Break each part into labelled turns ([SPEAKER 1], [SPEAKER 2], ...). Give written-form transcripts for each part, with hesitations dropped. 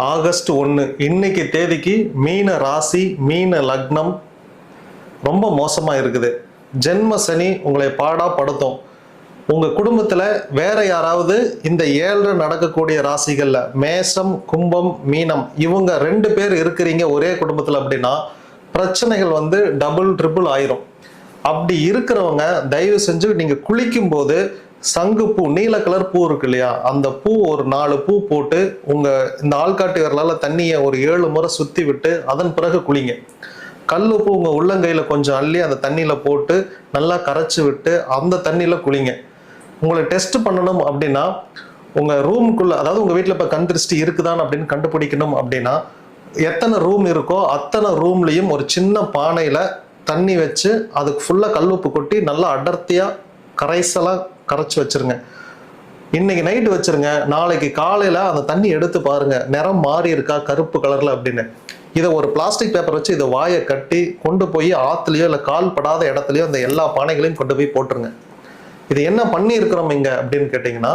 [SPEAKER 1] August 1 இன்னைக்கு தேதிக்கு மீன ராசி மீன லக்னம் ரொம்ப மோசமா இருக்குது. ஜென்ம சனி உங்களை பாடா படுத்தும். உங்க குடும்பத்துல வேற யாராவது இந்த 7 நடக்கக்கூடிய ராசிகள்ல மேஷம் கும்பம் மீனம் இவங்க 2 பேர் இருக்கிறீங்க ஒரே குடும்பத்துல அப்படின்னா பிரச்சனைகள் டபுள் ட்ரிபிள் ஆயிரும். அப்படி இருக்கிறவங்க தயவு செஞ்சு நீங்க குளிக்கும் போது சங்குப்பூ நீல கலர் பூ இருக்கு இல்லையா, அந்த பூ ஒரு 4 பூ போட்டு உங்க இந்த ஆள்காட்டி விரலால தண்ணியை ஒரு 7 முறை சுத்தி விட்டு அதன் பிறகு குளிங்க. கல்லுப்பு உங்க உள்ளங்கையில கொஞ்சம் அள்ளி அந்த தண்ணியில போட்டு நல்லா கரைச்சி விட்டு அந்த தண்ணியில குளிங்க. உங்களை டெஸ்ட் பண்ணணும் அப்படின்னா உங்க ரூமுக்குள்ள, அதாவது உங்க வீட்டுல இப்ப கண் திருஷ்டி இருக்குதான் அப்படின்னு கண்டுபிடிக்கணும் அப்படின்னா எத்தனை ரூம் இருக்கோ அத்தனை ரூம்லயும் ஒரு சின்ன பானையில தண்ணி வச்சு அதுக்கு ஃபுல்லா கல்லுப்பு கொட்டி நல்லா அடர்த்தியா கரைசலா கரைச்சி வச்சிருங்க. இன்னைக்கு நைட்டு வச்சிருங்க, நாளைக்கு காலையில அந்த தண்ணி எடுத்து பாருங்க நிறம் மாறி இருக்கா கருப்பு கலர்ல அப்படின்னு. இதை ஒரு பிளாஸ்டிக் பேப்பர் வச்சு இதை வாயை கட்டி கொண்டு போய் ஆத்துலயோ இல்லை கால் படாத இடத்துலயோ அந்த எல்லா பானைகளையும் கொண்டு போய் போட்டுருங்க. இது என்ன பண்ணி இருக்கிறோம் இங்க அப்படின்னு கேட்டீங்கன்னா,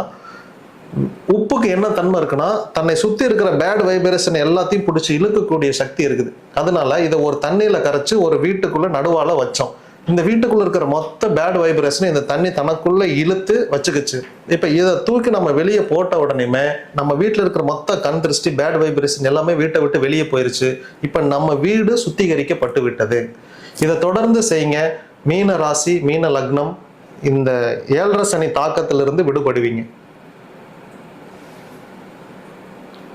[SPEAKER 1] உப்புக்கு என்ன தன்மை இருக்குன்னா தன்னை சுத்தி இருக்கிற பேட் வைப்ரேஷன் எல்லாத்தையும் பிடிச்சி இழுக்கக்கூடிய சக்தி இருக்குது. அதனால இதை ஒரு தண்ணியில கரைச்சு ஒரு வீட்டுக்குள்ள நடுவால வச்சோம். இந்த வீட்டுக்குள்ள இருக்கிற மொத்த பேட் வைப்ரேஷன் இந்த தண்ணி தனக்குள்ள இழுத்து வச்சுக்கிச்சு. இப்ப இதை தூக்கி நம்ம வெளியே போட்ட உடனேமே நம்ம வீட்டுல இருக்கிற மொத்த கண் திருஷ்டி பேட் வைப்ரேஷன் எல்லாமே வீட்டை விட்டு வெளியே போயிருச்சு. இப்ப நம்ம வீடு சுத்திகரிக்கப்பட்டு விட்டது. இதை தொடர்ந்து செய்யுங்க. மீன ராசி மீன லக்னம் இந்த 7 சனி தாக்கத்திலிருந்து விடுபடுவீங்க.